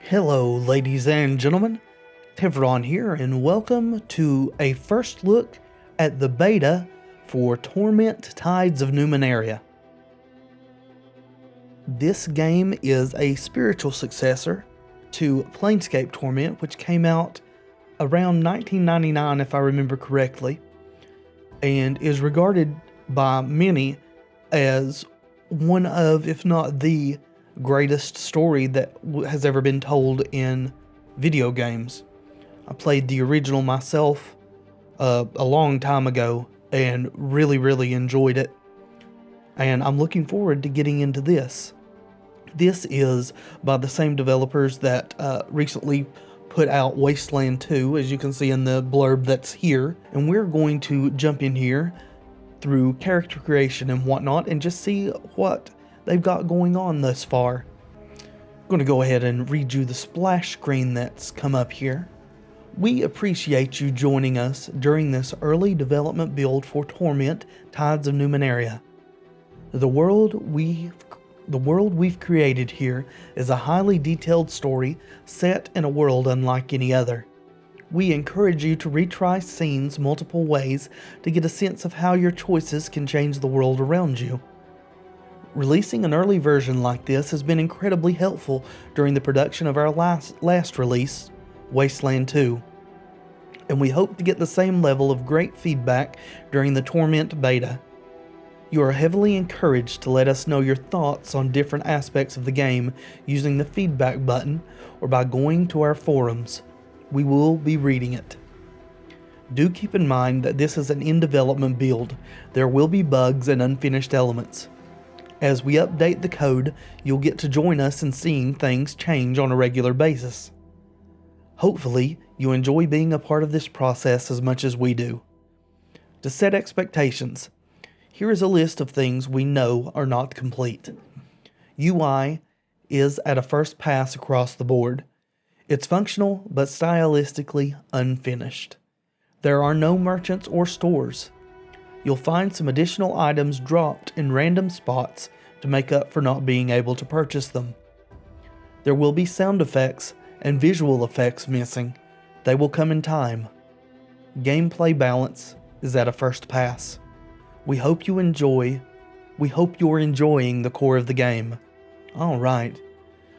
Hello, ladies and gentlemen. Tevaron here, and welcome to a first look at the beta for Torment Tides of Numenera. This game is a spiritual successor to Planescape Torment, which came out around 1999 if I remember correctly, and is regarded by many as one of, if not the greatest story that has ever been told in video games. I played the original myself a long time ago and really enjoyed it. And I'm looking forward to getting into this. This is by the same developers that recently put out Wasteland 2, as you can see in the blurb that's here. And we're going to jump in here through character creation and whatnot and just see what they've got going on thus far. I'm going to go ahead and read you the splash screen that's come up here. We appreciate you joining us during this early development build for Torment Tides of Numenera. The world we've created here is a highly detailed story set in a world unlike any other. We encourage you to retry scenes multiple ways to get a sense of how your choices can change the world around you. Releasing an early version like this has been incredibly helpful during the production of our last release, Wasteland 2, and we hope to get the same level of great feedback during the Torment beta. You are heavily encouraged to let us know your thoughts on different aspects of the game using the feedback button or by going to our forums. We will be reading it. Do keep in mind that this is an in-development build. There will be bugs and unfinished elements. As we update the code, you'll get to join us in seeing things change on a regular basis. Hopefully, you enjoy being a part of this process as much as we do. To set expectations, here is a list of things we know are not complete. UI is at a first pass across the board. It's functional, but stylistically unfinished. There are no merchants or stores. You'll find some additional items dropped in random spots to make up for not being able to purchase them. There will be sound effects and visual effects missing. They will come in time. Gameplay balance is at a first pass. We hope you're enjoying the core of the game. Alright.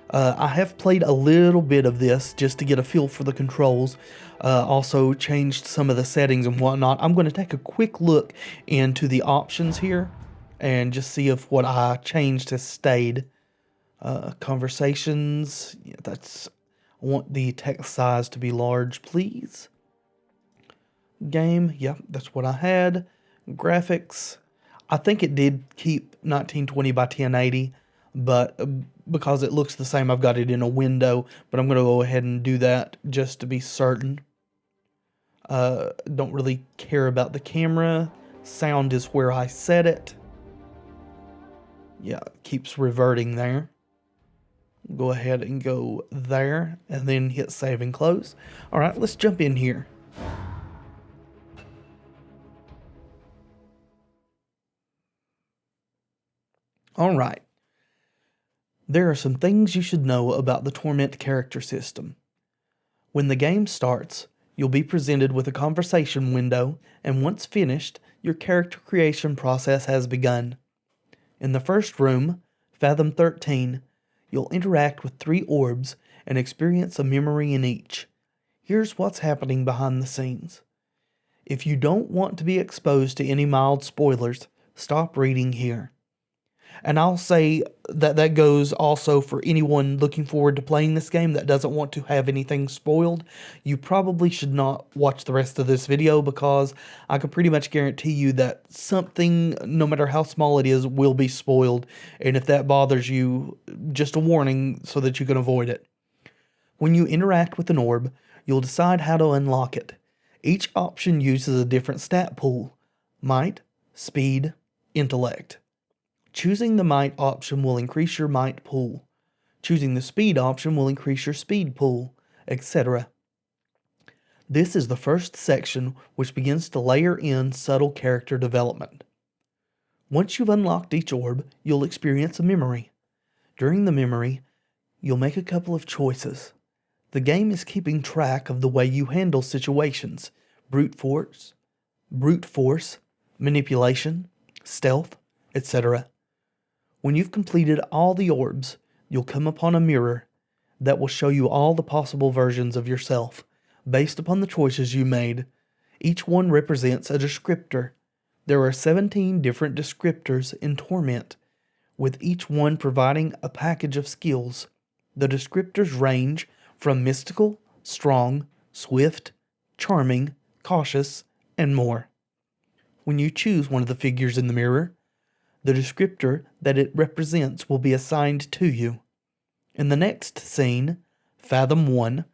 I have played a little bit of this just to get a feel for the controls. Also changed some of the settings and whatnot. I'm going to take a quick look into the options here and just see if what I changed has stayed. Conversations, yeah, I want the text size to be large, please. Game, yeah, that's what I had. Graphics, I think it did keep 1920 by 1080, but because it looks the same, I've got it in a window, but I'm going to go ahead and do that just to be certain. Don't really care about the camera. Sound is where I set it. Yeah, it keeps reverting there. Go ahead and go there, and then hit save and close. Alright, let's jump in here. Alright. There are some things you should know about the Torment character system. When the game starts, you'll be presented with a conversation window, and once finished, your character creation process has begun. In the first room, Fathom 13, you'll interact with 3 orbs and experience a memory in each. Here's what's happening behind the scenes. If you don't want to be exposed to any mild spoilers, stop reading here. And I'll say that goes also for anyone looking forward to playing this game that doesn't want to have anything spoiled. You probably should not watch the rest of this video because I can pretty much guarantee you that something, no matter how small it is, will be spoiled. And if that bothers you, just a warning so that you can avoid it. When you interact with an orb, you'll decide how to unlock it. Each option uses a different stat pool: might, speed, intellect. Choosing the might option will increase your might pool. Choosing the speed option will increase your speed pool, etc. This is the first section which begins to layer in subtle character development. Once you've unlocked each orb, you'll experience a memory. During the memory, you'll make a couple of choices. The game is keeping track of the way you handle situations: brute force, manipulation, stealth, etc. When you've completed all the orbs, you'll come upon a mirror that will show you all the possible versions of yourself based upon the choices you made. Each one represents a descriptor. There are 17 different descriptors in Torment, with each one providing a package of skills. The descriptors range from mystical, strong, swift, charming, cautious, and more. When you choose one of the figures in the mirror, the descriptor that it represents will be assigned to you. In the next scene, Fathom 1,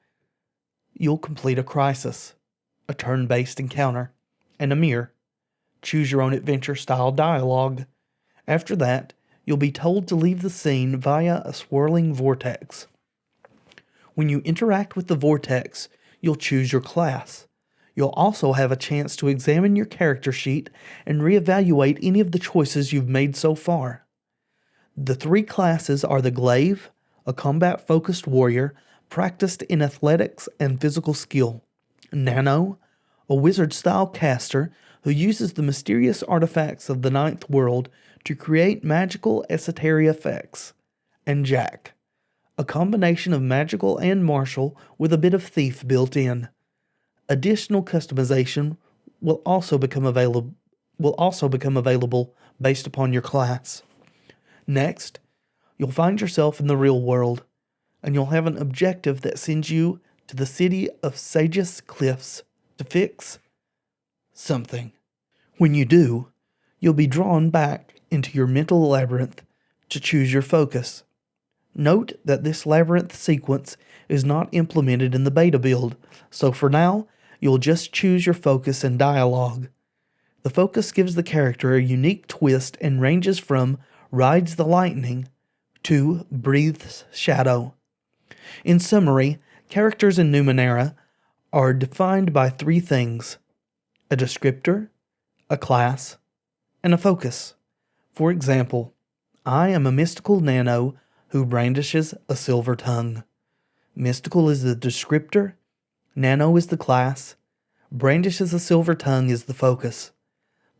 you'll complete a crisis, a turn-based encounter, and a mirror. Choose your own adventure-style dialogue. After that, you'll be told to leave the scene via a swirling vortex. When you interact with the vortex, you'll choose your class. You'll also have a chance to examine your character sheet and reevaluate any of the choices you've made so far. The 3 classes are the Glaive, a combat-focused warrior practiced in athletics and physical skill; Nano, a wizard-style caster who uses the mysterious artifacts of the Ninth World to create magical esoteric effects; and Jack, a combination of magical and martial with a bit of thief built in. Additional customization will also become available based upon your class. Next, you'll find yourself in the real world, and you'll have an objective that sends you to the city of Sage's Cliffs to fix something. When you do, you'll be drawn back into your mental labyrinth to choose your focus. Note that this labyrinth sequence is not implemented in the beta build, so for now, you'll just choose your focus and dialogue. The focus gives the character a unique twist and ranges from Rides the Lightning to Breathes Shadow. In summary, characters in Numenera are defined by 3 things: a descriptor, a class, and a focus. For example, I am a mystical nano who brandishes a silver tongue. Mystical is the descriptor, nano is the class, brandishes a silver tongue is the focus.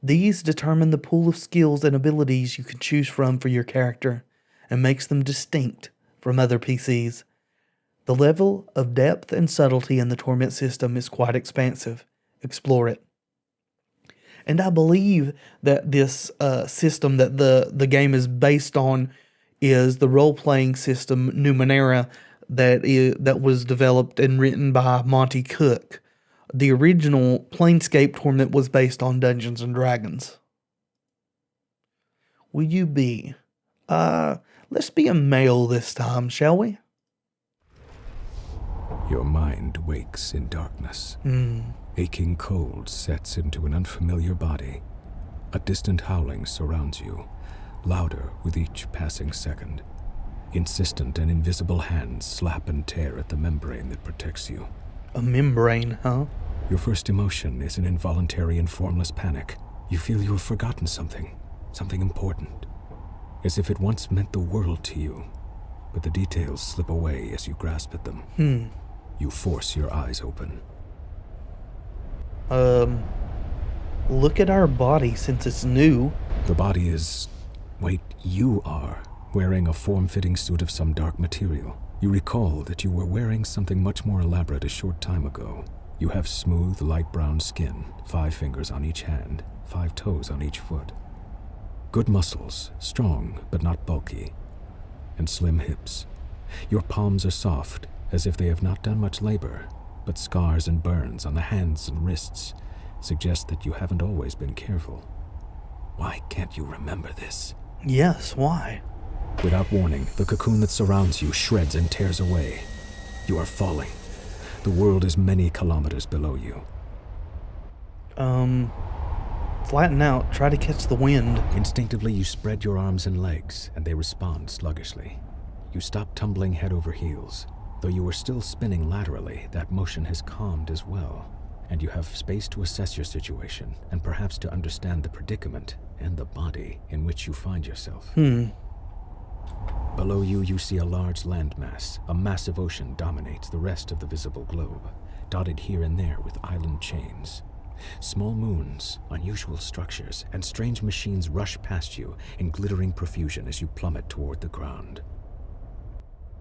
These determine the pool of skills and abilities you can choose from for your character, and makes them distinct from other PCs. The level of depth and subtlety in the Torment system is quite expansive. Explore it. And I believe that this system that the game is based on is the role-playing system Numenera that was developed and written by Monty Cook. The original Planescape Torment was based on Dungeons & Dragons. Will you be? Let's be a male this time, shall we? Your mind wakes in darkness. Aching cold sets into an unfamiliar body. A distant howling surrounds you, louder with each passing second. Insistent and invisible hands slap and tear at the membrane that protects you. A membrane, huh? Your first emotion is an involuntary and formless panic. You feel you have forgotten something important. As if it once meant the world to you, but the details slip away as you grasp at them. You force your eyes open. Look at our body since it's new. The body is... wait, you are wearing a form-fitting suit of some dark material. You recall that you were wearing something much more elaborate a short time ago. You have smooth, light brown skin, 5 fingers on each hand, 5 toes on each foot. Good muscles, strong but not bulky, and slim hips. Your palms are soft, as if they have not done much labor, but scars and burns on the hands and wrists suggest that you haven't always been careful. Why can't you remember this? Yes, why? Without warning, the cocoon that surrounds you shreds and tears away. You are falling. The world is many kilometers below you. Flatten out, try to catch the wind. Instinctively, you spread your arms and legs, and they respond sluggishly. You stop tumbling head over heels. Though you are still spinning laterally, that motion has calmed as well, and you have space to assess your situation, and perhaps to understand the predicament and the body in which you find yourself. Below you, you see a large landmass. A massive ocean dominates the rest of the visible globe, dotted here and there with island chains. Small moons, unusual structures, and strange machines rush past you in glittering profusion as you plummet toward the ground.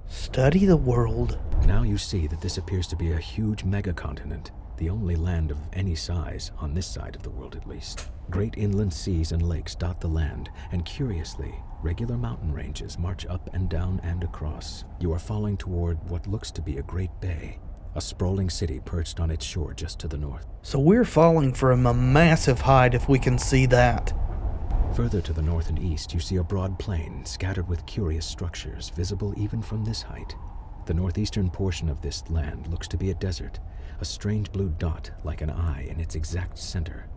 Study the world. Now you see that this appears to be a huge megacontinent, the only land of any size, on this side of the world at least. Great inland seas and lakes dot the land, and curiously, regular mountain ranges march up and down and across. You are falling toward what looks to be a great bay, a sprawling city perched on its shore just to the north. So we're falling from a massive height if we can see that. Further to the north and east, you see a broad plain scattered with curious structures, visible even from this height. The northeastern portion of this land looks to be a desert, a strange blue dot like an eye in its exact center.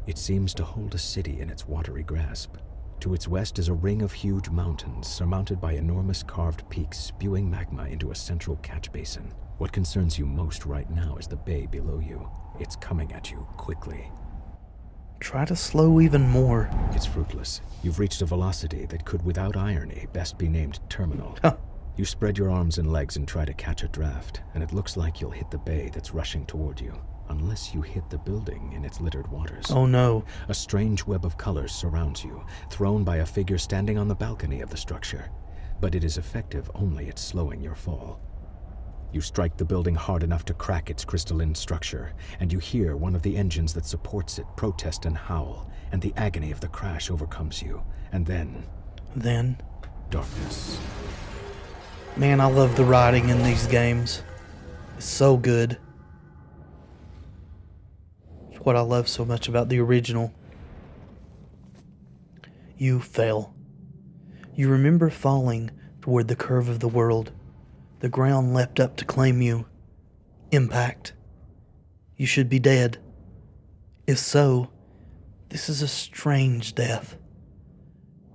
It seems to hold a city in its watery grasp. To its west is a ring of huge mountains surmounted by enormous carved peaks spewing magma into a central catch basin. What concerns you most right now is the bay below you. It's coming at you quickly. Try to slow even more. It's fruitless. You've reached a velocity that could, without irony, best be named terminal. Huh. You spread your arms and legs and try to catch a draft, and it looks like you'll hit the bay that's rushing toward you, unless you hit the building in its littered waters. Oh no. A strange web of colors surrounds you, thrown by a figure standing on the balcony of the structure, but it is effective only at slowing your fall. You strike the building hard enough to crack its crystalline structure, and you hear one of the engines that supports it protest and howl, and the agony of the crash overcomes you. And then... darkness. Man, I love the writing in these games. It's so good. It's what I love so much about the original. You fell. You remember falling toward the curve of the world. The ground leapt up to claim you. Impact. You should be dead. If so, this is a strange death.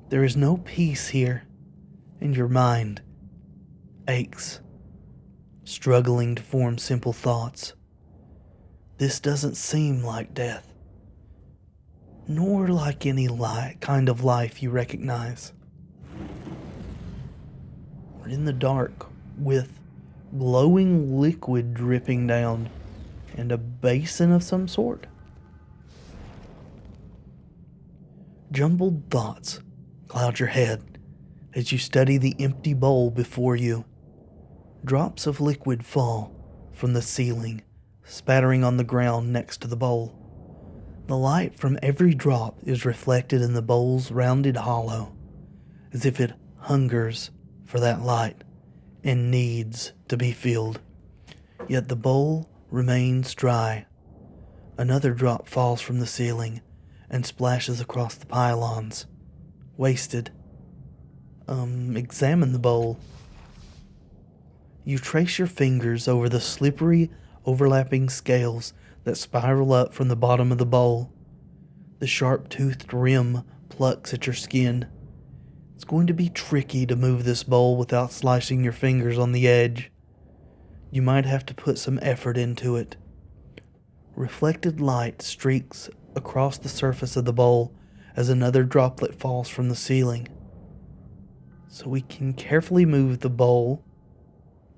There is no peace here, and your mind aches, struggling to form simple thoughts. This doesn't seem like death, nor like any kind of life you recognize. We're in the dark, with glowing liquid dripping down and a basin of some sort. Jumbled thoughts cloud your head as you study the empty bowl before you. Drops of liquid fall from the ceiling, spattering on the ground next to the bowl. The light from every drop is reflected in the bowl's rounded hollow, as if it hungers for that light and needs to be filled. Yet the bowl remains dry. Another drop falls from the ceiling and splashes across the pylons. Wasted. Examine the bowl. You trace your fingers over the slippery, overlapping scales that spiral up from the bottom of the bowl. The sharp-toothed rim plucks at your skin. It's going to be tricky to move this bowl without slicing your fingers on the edge. You might have to put some effort into it. Reflected light streaks across the surface of the bowl as another droplet falls from the ceiling. So we can carefully move the bowl,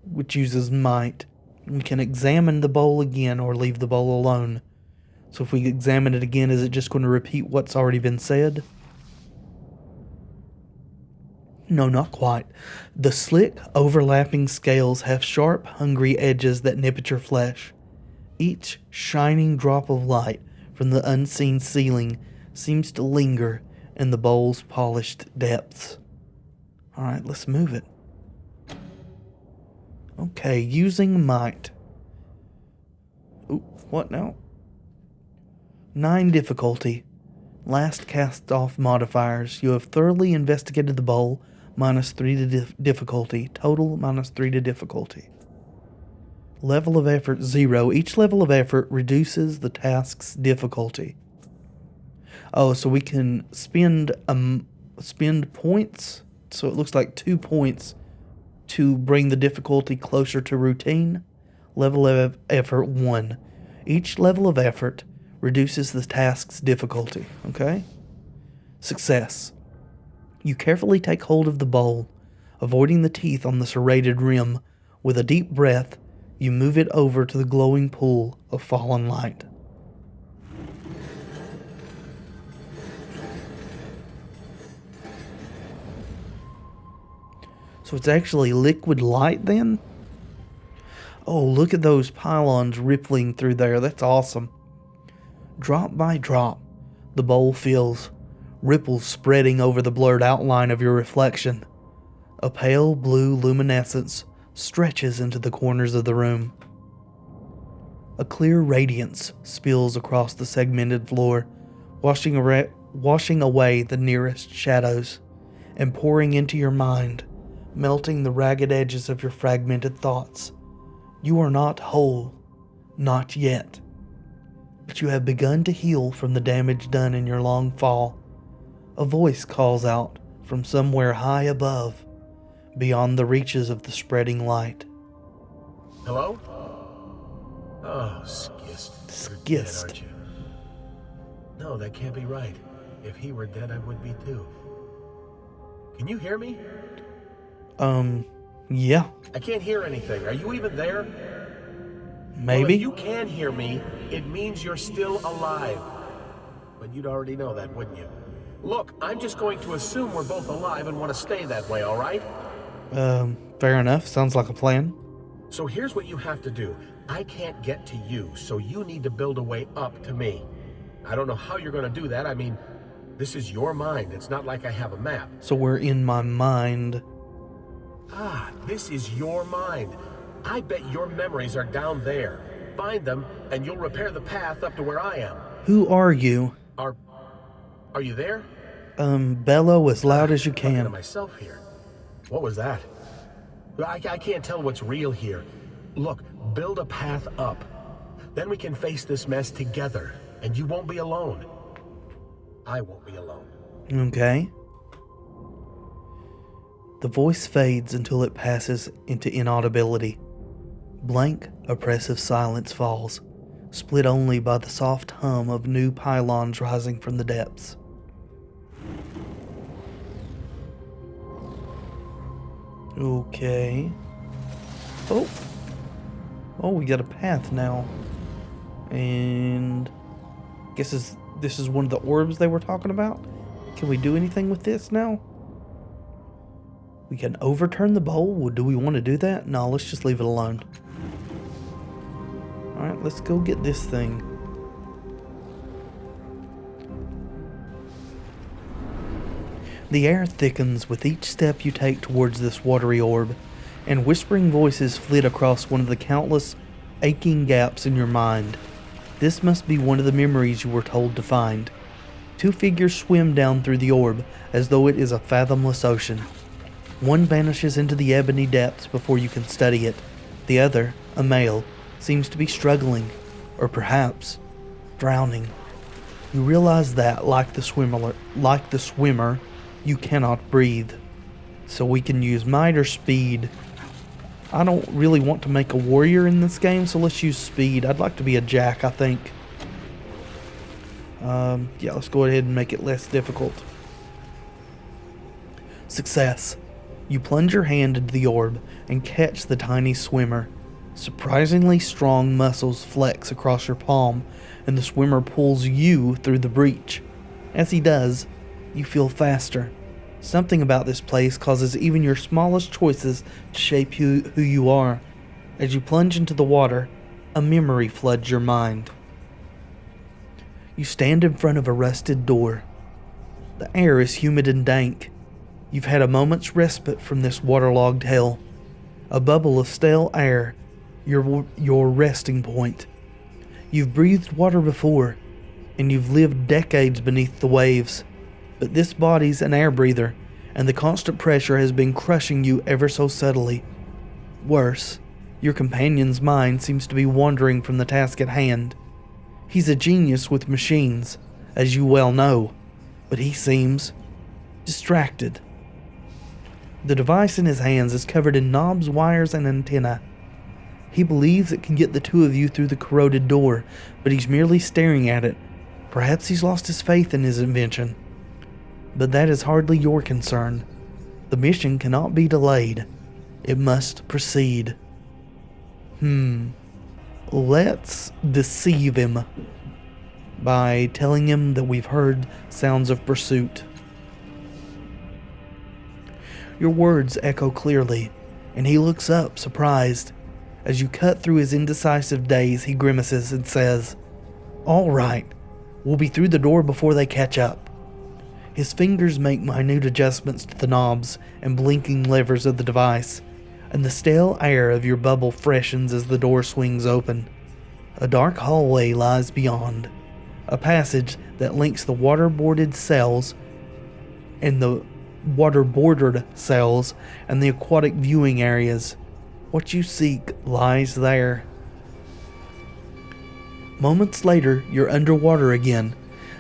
which uses might. We can examine the bowl again or leave the bowl alone. So if we examine it again, is it just going to repeat what's already been said? No, not quite. The slick, overlapping scales have sharp, hungry edges that nip at your flesh. Each shining drop of light from the unseen ceiling seems to linger in the bowl's polished depths. Alright, let's move it. Okay, using might. Ooh, what now? 9 difficulty. Last cast off modifiers. You have thoroughly investigated the bowl. -3 to difficulty. Total -3 to difficulty. Level of effort 0. Each level of effort reduces the task's difficulty. Oh, so we can spend points. So it looks like 2 points to bring the difficulty closer to routine. Level of effort 1. Each level of effort reduces the task's difficulty. Okay? Success. You carefully take hold of the bowl, Avoiding the teeth on the serrated rim, with a deep breath, you move it over to the glowing pool of fallen light. So it's actually liquid light then? Oh, look at those pylons rippling through there. That's awesome. Drop by drop, the bowl fills, ripples spreading over the blurred outline of your reflection. A pale blue luminescence stretches into the corners of the room. A clear radiance spills across the segmented floor, washing away the nearest shadows, and pouring into your mind, melting the ragged edges of your fragmented thoughts. You are not whole, not yet, but you have begun to heal from the damage done in your long fall. A voice calls out from somewhere high above, beyond the reaches of the spreading light. Hello? Oh, Skist. Skist. You're dead, aren't you? No, that can't be right. If he were dead, I would be too. Can you hear me? Yeah. I can't hear anything. Are you even there? Maybe. Well, if you can hear me, it means you're still alive. But you'd already know that, wouldn't you? Look, I'm just going to assume we're both alive and want to stay that way, all right? Fair enough. Sounds like a plan. So here's what you have to do. I can't get to you, so you need to build a way up to me. I don't know how you're going to do that. I mean, this is your mind. It's not like I have a map. So we're in my mind. Ah, this is your mind. I bet your memories are down there. Find them, and you'll repair the path up to where I am. Who are you? Are you there? Bellow as loud as you I'm talking to can. myself here. What was that? I can't tell what's real here. Look, build a path up. Then we can face this mess together, and you won't be alone. I won't be alone. Okay. The voice fades until it passes into inaudibility. Blank, oppressive silence falls, split only by the soft hum of new pylons rising from the depths. Okay. Oh, we got a path now. And guess this is one of the orbs they were talking about. Can we do anything with this now? We can overturn the bowl. Do we want to do that? No, let's just leave it alone. Alright, let's go get this thing. The air thickens with each step you take towards this watery orb, and whispering voices flit across one of the countless aching gaps in your mind. This must be one of the memories you were told to find. Two figures swim down through the orb as though it is a fathomless ocean. One vanishes into the ebony depths before you can study it. The other, a male, seems to be struggling, or perhaps drowning. You realize that, like the swimmer, you cannot breathe. So we can use might or speed. I don't really want to make a warrior in this game, so let's use speed. I'd like to be a jack, I think. Yeah, let's go ahead and make it less difficult. Success. You plunge your hand into the orb and catch the tiny swimmer. Surprisingly strong muscles flex across your palm, and the swimmer pulls you through the breach. As he does, you feel faster. Something about this place causes even your smallest choices to shape who you are. As you plunge into the water, a memory floods your mind. You stand in front of a rusted door. The air is humid and dank. You've had a moment's respite from this waterlogged hell. A bubble of stale air, your resting point. You've breathed water before, and you've lived decades beneath the waves. But this body's an air breather, and the constant pressure has been crushing you ever so subtly. Worse, your companion's mind seems to be wandering from the task at hand. He's a genius with machines, as you well know, but he seems distracted. The device in his hands is covered in knobs, wires, and antennae. He believes it can get the two of you through the corroded door, but he's merely staring at it. Perhaps he's lost his faith in his invention. But that is hardly your concern. The mission cannot be delayed. It must proceed. Let's deceive him by telling him that we've heard sounds of pursuit. Your words echo clearly, and he looks up, surprised. As you cut through his indecisive daze, he grimaces and says, "All right, we'll be through the door before they catch up." His fingers make minute adjustments to the knobs and blinking levers of the device, and the stale air of your bubble freshens as the door swings open. A dark hallway lies beyond, a passage that links the water-bordered cells and the aquatic viewing areas. What you seek lies there. Moments later, you're underwater again,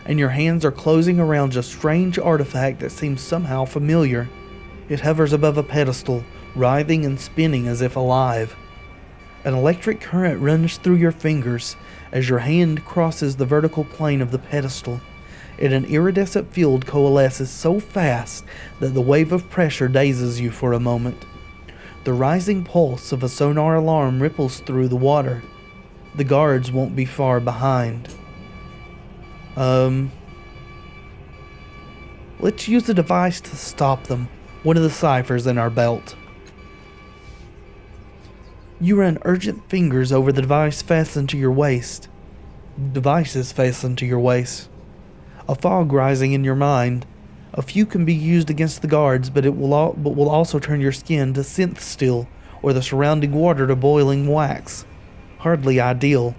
and your hands are closing around a strange artifact that seems somehow familiar. It hovers above a pedestal, writhing and spinning as if alive. An electric current runs through your fingers as your hand crosses the vertical plane of the pedestal, and an iridescent field coalesces so fast that the wave of pressure dazes you for a moment. The rising pulse of a sonar alarm ripples through the water. The guards won't be far behind. Let's use the device to stop them. One of the ciphers in our belt. You run urgent fingers over the device fastened to your waist. Devices fastened to your waist. A fog rising in your mind. A few can be used against the guards, but will also turn your skin to synth steel or the surrounding water to boiling wax. Hardly ideal.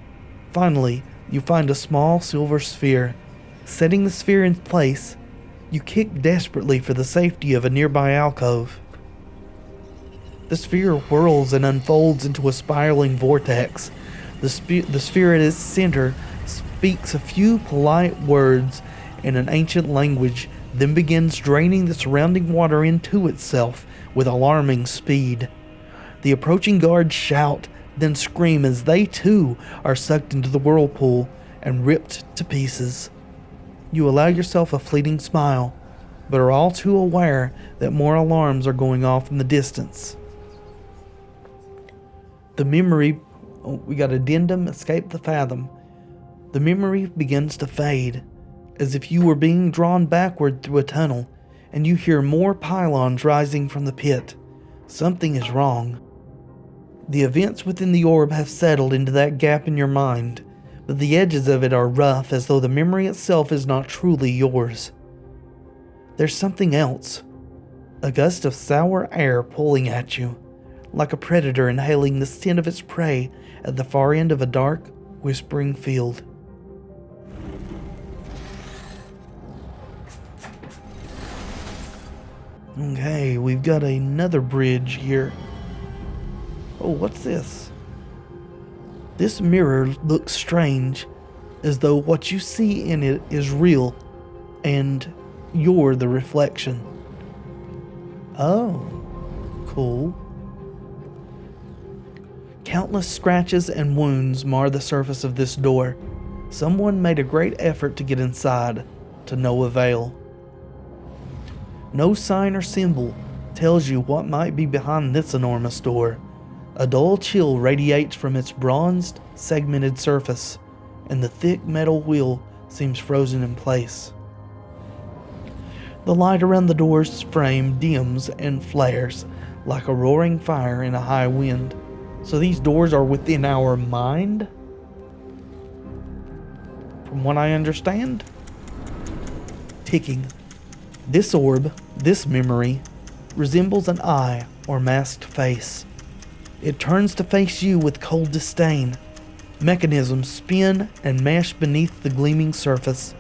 Finally, you find a small silver sphere. Setting the sphere in place, you kick desperately for the safety of a nearby alcove. The sphere whirls and unfolds into a spiraling vortex. The sphere at its center speaks a few polite words in an ancient language, then begins draining the surrounding water into itself with alarming speed. The approaching guards shout, then scream as they too are sucked into the whirlpool and ripped to pieces. You allow yourself a fleeting smile, but are all too aware that more alarms are going off in the distance. The memory, we got addendum, escape the fathom. The memory begins to fade, as if you were being drawn backward through a tunnel, and you hear more pylons rising from the pit. Something is wrong. The events within the orb have settled into that gap in your mind, but the edges of it are rough, as though the memory itself is not truly yours. There's something else. A gust of sour air pulling at you, like a predator inhaling the scent of its prey at the far end of a dark, whispering field. Okay, we've got another bridge here. Oh, what's this? This mirror looks strange, as though what you see in it is real, and you're the reflection. Oh, cool. Countless scratches and wounds mar the surface of this door. Someone made a great effort to get inside, to no avail. No sign or symbol tells you what might be behind this enormous door. A dull chill radiates from its bronzed, segmented surface, and the thick metal wheel seems frozen in place. The light around the door's frame dims and flares like a roaring fire in a high wind. So these doors are within our mind? From what I understand? Ticking. This orb, this memory, resembles an eye or masked face. It turns to face you with cold disdain. Mechanisms spin and mesh beneath the gleaming surface,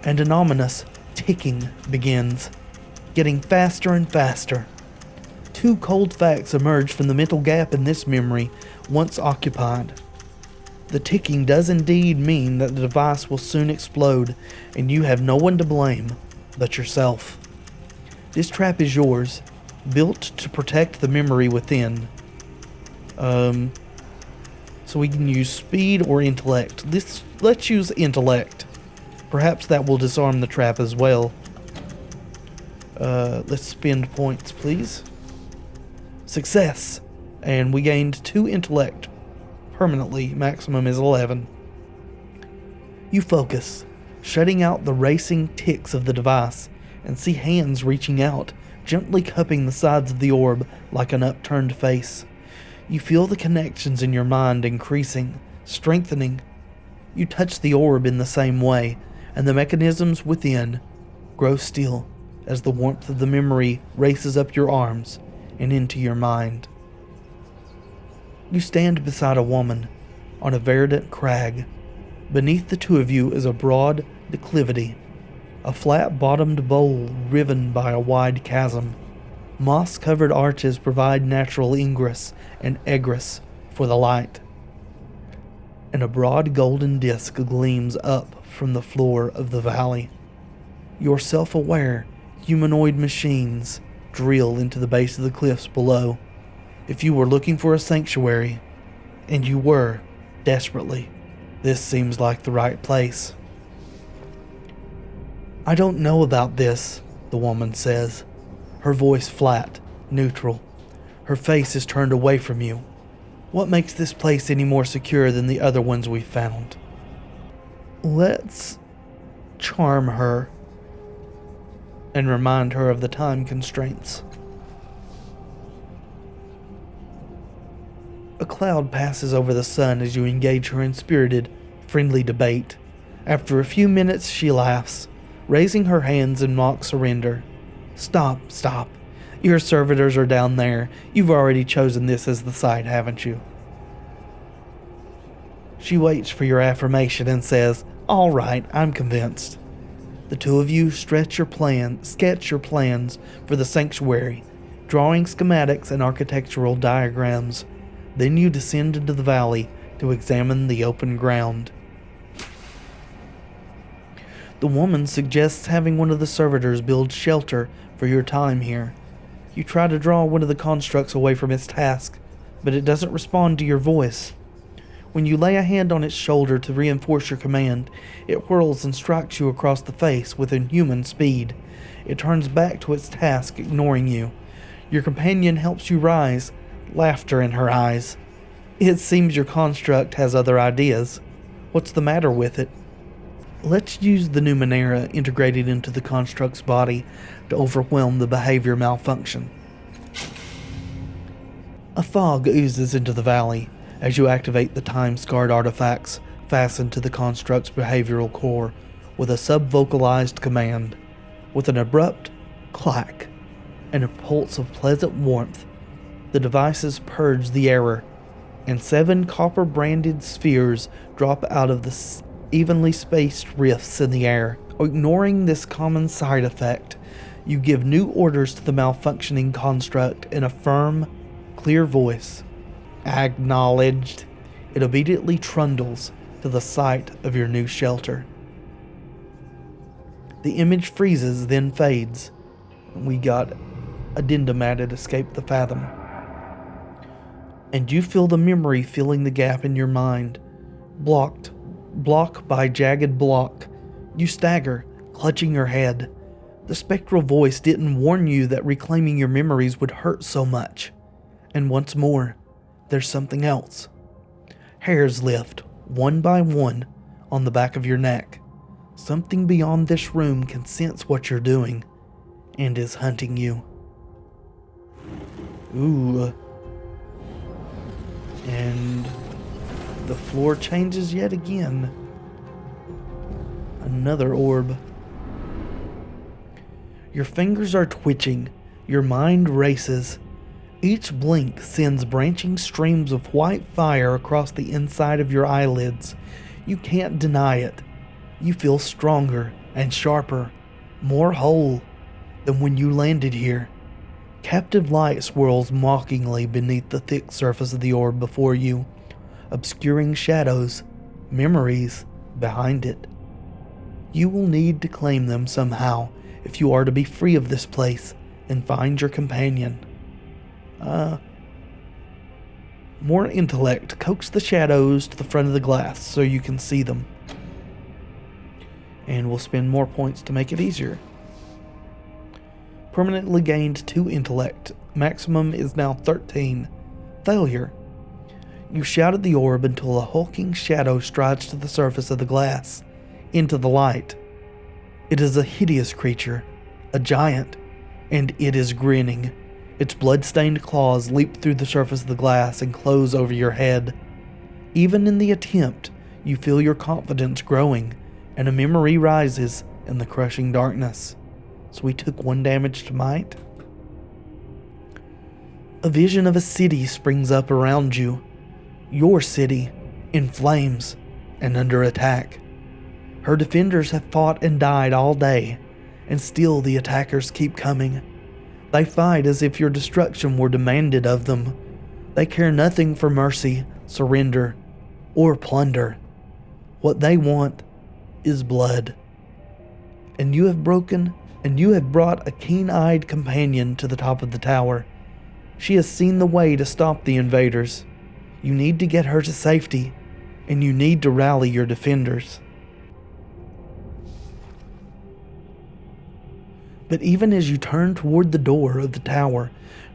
and an ominous ticking begins, getting faster and faster. Two cold facts emerge from the mental gap in this memory, once occupied. The ticking does indeed mean that the device will soon explode, and you have no one to blame but yourself. This trap is yours, built to protect the memory within. So we can use speed or intellect. Let's use intellect. Perhaps that will disarm the trap as well. Let's spend points, please. Success. And we gained 2 intellect. Permanently, maximum is 11. You focus, shutting out the racing ticks of the device, and see hands reaching out, gently cupping the sides of the orb like an upturned face. You feel the connections in your mind increasing, strengthening. You touch the orb in the same way, and the mechanisms within grow still as the warmth of the memory races up your arms and into your mind. You stand beside a woman on a verdant crag. Beneath the two of you is a broad declivity, a flat-bottomed bowl riven by a wide chasm. Moss-covered arches provide natural ingress and egress for the light, and a broad golden disk gleams up from the floor of the valley. Your self-aware, humanoid machines drill into the base of the cliffs below. If you were looking for a sanctuary, and you were, desperately, this seems like the right place. I don't know about this, the woman says, her voice flat, neutral. Her face is turned away from you. What makes this place any more secure than the other ones we've found? Let's charm her and remind her of the time constraints. A cloud passes over the sun as you engage her in spirited, friendly debate. After a few minutes, she laughs, raising her hands in mock surrender. Stop. Your servitors are down there. You've already chosen this as the site, haven't you? She waits for your affirmation and says, all right, I'm convinced. The two of you sketch your plans for the sanctuary, drawing schematics and architectural diagrams. Then you descend into the valley to examine the open ground. The woman suggests having one of the servitors build shelter for your time here. You try to draw one of the constructs away from its task, but it doesn't respond to your voice. When you lay a hand on its shoulder to reinforce your command, it whirls and strikes you across the face with inhuman speed. It turns back to its task, ignoring you. Your companion helps you rise, laughter in her eyes. It seems your construct has other ideas. What's the matter with it? Let's use the Numenera integrated into the construct's body to overwhelm the behavior malfunction. A fog oozes into the valley as you activate the time-scarred artifacts fastened to the construct's behavioral core with a subvocalized command. With an abrupt clack and a pulse of pleasant warmth, the devices purge the error, and 7 copper-branded spheres drop out of the evenly spaced rifts in the air. Ignoring this common side effect, you give new orders to the malfunctioning construct in a firm, clear voice. Acknowledged. It immediately trundles to the site of your new shelter. The image freezes, then fades. We got addendum added, escape the fathom. And you feel the memory filling the gap in your mind. Block by jagged block. You stagger, clutching your head. The spectral voice didn't warn you that reclaiming your memories would hurt so much. And once more, there's something else. Hairs lift, one by one, on the back of your neck. Something beyond this room can sense what you're doing, and is hunting you. Ooh. And the floor changes yet again. Another orb. Your fingers are twitching. Your mind races. Each blink sends branching streams of white fire across the inside of your eyelids. You can't deny it. You feel stronger and sharper, more whole than when you landed here. Captive light swirls mockingly beneath the thick surface of the orb before you, obscuring shadows, memories behind it. You will need to claim them somehow if you are to be free of this place and find your companion. More intellect. Coax the shadows to the front of the glass so you can see them. And we'll spend more points to make it easier. Permanently gained 2 intellect. Maximum is now 13. Failure. You shout at the orb until a hulking shadow strides to the surface of the glass, into the light. It is a hideous creature, a giant, and it is grinning. Its blood-stained claws leap through the surface of the glass and close over your head. Even in the attempt, you feel your confidence growing, and a memory rises in the crushing darkness. So we took 1 damage to might. A vision of a city springs up around you. Your city, in flames and under attack. Her defenders have fought and died all day, and still the attackers keep coming. They fight as if your destruction were demanded of them. They care nothing for mercy, surrender, or plunder. What they want is blood. And you have brought a keen-eyed companion to the top of the tower. She has seen the way to stop the invaders. You need to get her to safety, and you need to rally your defenders. But even as you turn toward the door of the tower,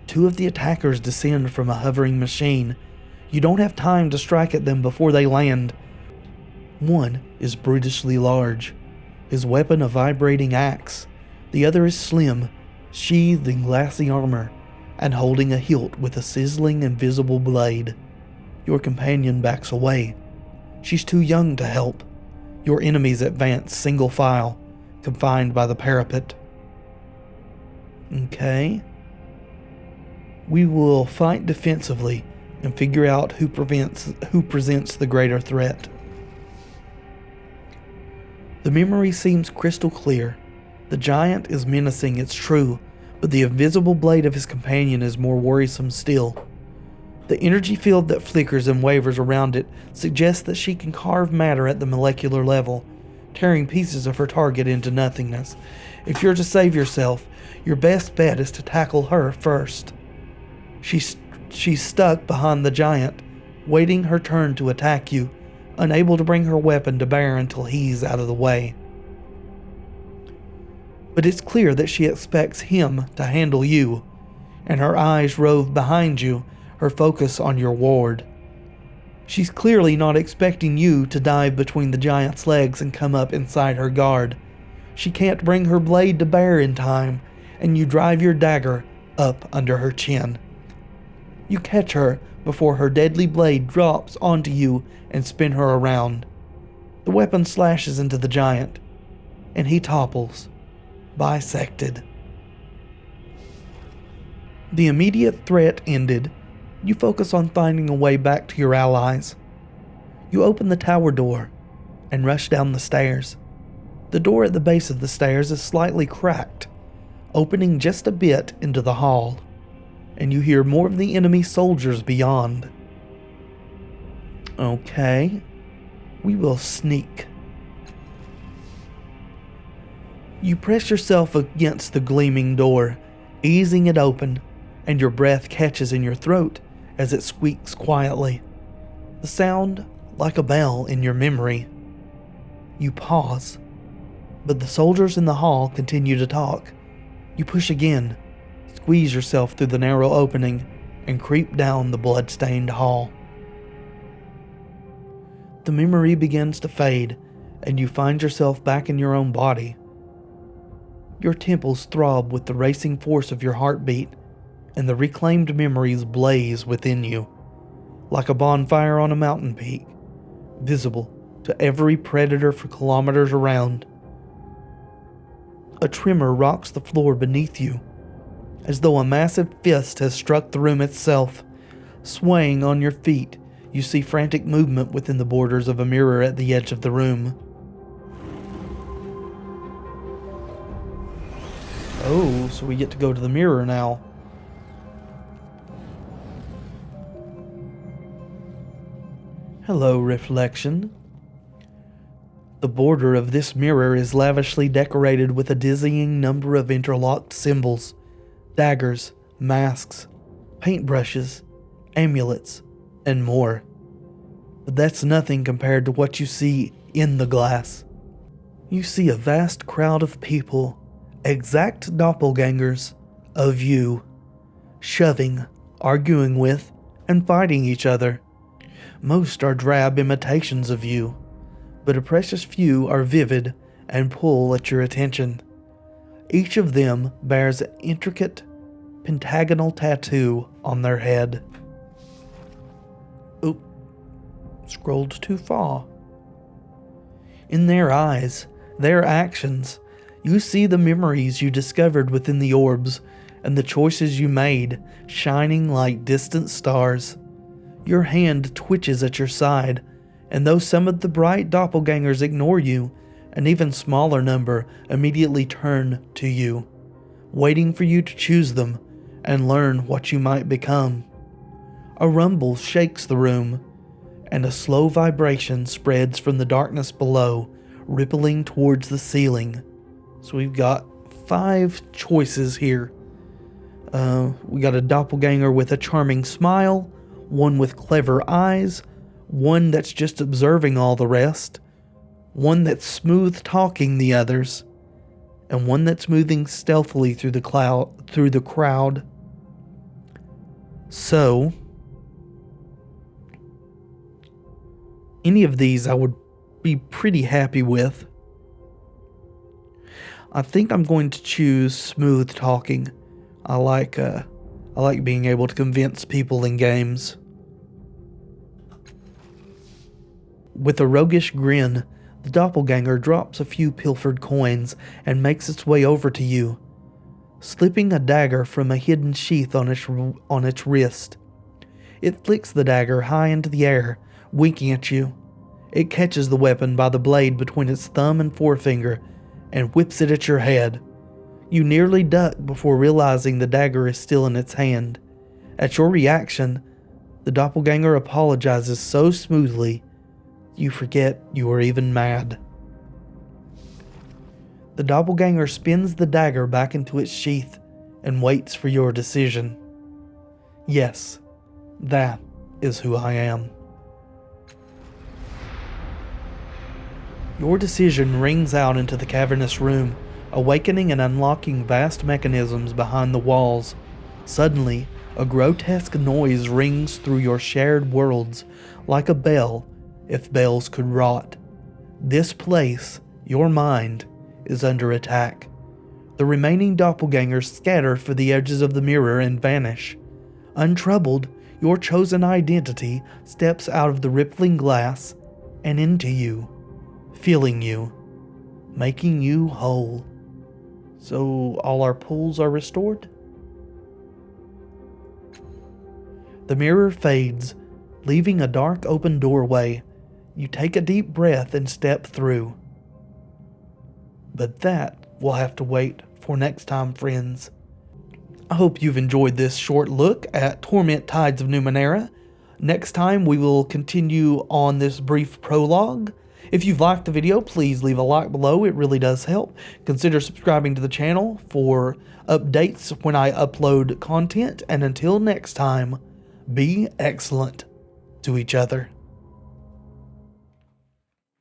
2 of the attackers descend from a hovering machine. You don't have time to strike at them before they land. One is brutishly large, his weapon a vibrating axe. The other is slim, sheathed in glassy armor, and holding a hilt with a sizzling invisible blade. Your companion backs away. She's too young to help. Your enemies advance single file, confined by the parapet. Okay. We will fight defensively and figure out who presents the greater threat. The memory seems crystal clear. The giant is menacing, it's true, but the invisible blade of his companion is more worrisome still. The energy field that flickers and wavers around it suggests that she can carve matter at the molecular level, tearing pieces of her target into nothingness. If you're to save yourself, your best bet is to tackle her first. She's stuck behind the giant, waiting her turn to attack you, unable to bring her weapon to bear until he's out of the way. But it's clear that she expects him to handle you, and her eyes rove behind you, her focus on your ward. She's clearly not expecting you to dive between the giant's legs and come up inside her guard. She can't bring her blade to bear in time, and you drive your dagger up under her chin. You catch her before her deadly blade drops onto you and spin her around. The weapon slashes into the giant, and he topples, bisected. The immediate threat ended. You focus on finding a way back to your allies. You open the tower door and rush down the stairs. The door at the base of the stairs is slightly cracked, opening just a bit into the hall, and you hear more of the enemy soldiers beyond. Okay, we will sneak. You press yourself against the gleaming door, easing it open, and your breath catches in your throat as it squeaks quietly. The sound like a bell in your memory. You pause, but the soldiers in the hall continue to talk. You push again, squeeze yourself through the narrow opening, and creep down the blood-stained hall. The memory begins to fade, and you find yourself back in your own body. Your temples throb with the racing force of your heartbeat, and the reclaimed memories blaze within you, like a bonfire on a mountain peak, visible to every predator for kilometers around. A tremor rocks the floor beneath you, as though a massive fist has struck the room itself. Swaying on your feet, you see frantic movement within the borders of a mirror at the edge of the room. Oh, so we get to go to the mirror now. Hello, reflection. The border of this mirror is lavishly decorated with a dizzying number of interlocked symbols, daggers, masks, paintbrushes, amulets, and more. But that's nothing compared to what you see in the glass. You see a vast crowd of people, exact doppelgangers of you, shoving, arguing with, and fighting each other. Most are drab imitations of you, but a precious few are vivid and pull at your attention. Each of them bears an intricate pentagonal tattoo on their head. Oop, scrolled too far. In their eyes, their actions, you see the memories you discovered within the orbs and the choices you made shining like distant stars. Your hand twitches at your side, and though some of the bright doppelgangers ignore you, an even smaller number immediately turn to you, waiting for you to choose them and learn what you might become. A rumble shakes the room, and a slow vibration spreads from the darkness below, rippling towards the ceiling. So we've got 5 choices here. We got a doppelganger with a charming smile, one with clever eyes, one that's just observing all the rest, one that's smooth talking the others, and one that's moving stealthily through the crowd. So, any of these I would be pretty happy with. I think I'm going to choose smooth talking. I like being able to convince people in games. With a roguish grin, the doppelganger drops a few pilfered coins and makes its way over to you, slipping a dagger from a hidden sheath on its wrist. It flicks the dagger high into the air, winking at you. It catches the weapon by the blade between its thumb and forefinger and whips it at your head. You nearly duck before realizing the dagger is still in its hand. At your reaction, the doppelganger apologizes so smoothly, you forget you are even mad. The doppelganger spins the dagger back into its sheath and waits for your decision. Yes, that is who I am. Your decision rings out into the cavernous room, awakening and unlocking vast mechanisms behind the walls. Suddenly, a grotesque noise rings through your shared worlds, like a bell, if bells could rot. This place, your mind, is under attack. The remaining doppelgangers scatter for the edges of the mirror and vanish. Untroubled, your chosen identity steps out of the rippling glass and into you, filling you, making you whole. So all our pulls are restored? The mirror fades, leaving a dark open doorway. You take a deep breath and step through. But that will have to wait for next time, friends. I hope you've enjoyed this short look at Torment Tides of Numenera. Next time we will continue on this brief prologue. If you've liked the video, please leave a like below. It really does help. Consider subscribing to the channel for updates when I upload content. And until next time, be excellent to each other.